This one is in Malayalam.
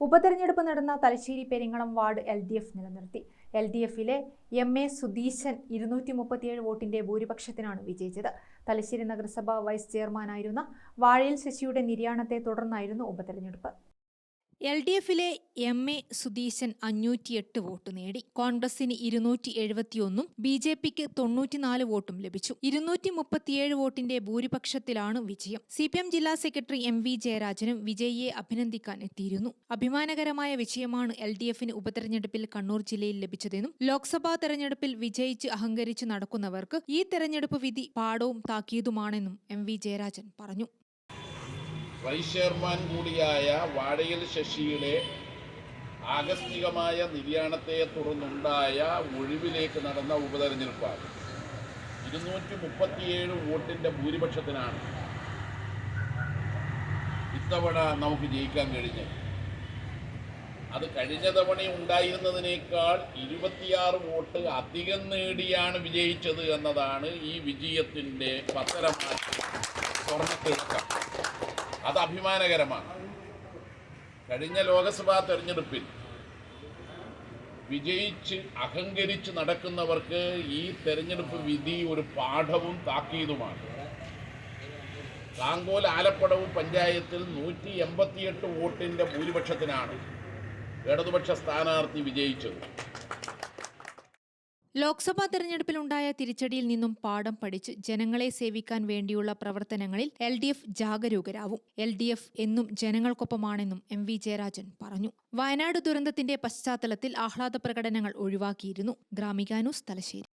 ഉപതെരഞ്ഞെടുപ്പ് നടന്ന തലശ്ശേരി പെരിങ്ങളം വാർഡ് LDF നിലനിർത്തി. LDFിലെ MA സുധീശൻ 237 വോട്ടിന്റെ ഭൂരിപക്ഷത്തിനാണ് വിജയിച്ചത്. തലശ്ശേരി നഗരസഭ വൈസ് ചെയർമാനായിരുന്ന വാഴയിൽ ശശിയുടെ നിര്യാണത്തെ തുടർന്നായിരുന്നു ഉപതെരഞ്ഞെടുപ്പ്. LDFിലെ MA സുധീശൻ 508 വോട്ട് നേടി. കോൺഗ്രസിന് 271, BJPക്ക് 94 വോട്ടും ലഭിച്ചു. 237 വോട്ടിന്റെ ഭൂരിപക്ഷത്തിലാണ് വിജയം. CPM ജില്ലാ സെക്രട്ടറി MV ജയരാജനും വിജയിയെ അഭിനന്ദിക്കാൻ എത്തിയിരുന്നു. അഭിമാനകരമായ വിജയമാണ് LDFിന് ഉപതെരഞ്ഞെടുപ്പിൽ കണ്ണൂർ ജില്ലയിൽ ലഭിച്ചതെന്നും ലോക്സഭാ തെരഞ്ഞെടുപ്പിൽ വിജയിച്ച് അഹങ്കരിച്ച് നടക്കുന്നവർക്ക് ഈ തെരഞ്ഞെടുപ്പ് വിധി പാഠവും താക്കീതുമാണെന്നും MV ജയരാജൻ പറഞ്ഞു. വൈസ് ചെയർമാൻ കൂടിയായ വാഴയിൽ ശശിയുടെ ആകസ്മികമായ നിര്യാണത്തെ തുടർന്നുണ്ടായ ഒഴിവിലേക്ക് നടന്ന ഉപതെരഞ്ഞെടുപ്പാണ്. 237 വോട്ടിൻ്റെ ഭൂരിപക്ഷത്തിനാണ് ഇത്തവണ നമുക്ക് ജയിക്കാൻ കഴിഞ്ഞത്. അത് കഴിഞ്ഞ തവണ ഉണ്ടായിരുന്നതിനേക്കാൾ 26 വോട്ട് അധികം നേടിയാണ് വിജയിച്ചത് എന്നതാണ് ഈ വിജയത്തിൻ്റെ പത്തരമായ സ്വർണ്ണത്തിളക്കം. അത് അഭിമാനകരമാണ്. കഴിഞ്ഞ ലോക്സഭാ തെരഞ്ഞെടുപ്പിൽ വിജയിച്ച് അഹങ്കരിച്ച് നടക്കുന്നവർക്ക് ഈ തെരഞ്ഞെടുപ്പ് വിധി ഒരു പാഠവും താക്കീതുമാണ്. താങ്കോൽ ആലപ്പടവ് പഞ്ചായത്തിൽ 188 വോട്ടിൻ്റെ ഭൂരിപക്ഷത്തിനാണ് ഇടതുപക്ഷ സ്ഥാനാർത്ഥി വിജയിച്ചത്. ലോക്സഭാ തെരഞ്ഞെടുപ്പിലുണ്ടായ തിരിച്ചടിയിൽ നിന്നും പാഠം പഠിച്ച് ജനങ്ങളെ സേവിക്കാൻ വേണ്ടിയുള്ള പ്രവർത്തനങ്ങളിൽ LDF ജാഗരൂകരാവും. LDF എന്നും ജനങ്ങൾക്കൊപ്പമാണെന്നും MV ജയരാജൻ പറഞ്ഞു. വയനാട് ദുരന്തത്തിന്റെ പശ്ചാത്തലത്തിൽ ആഹ്ലാദ പ്രകടനങ്ങൾ ഒഴിവാക്കിയിരുന്നു. ഗ്രാമിക ന്യൂസ്, തലശ്ശേരി.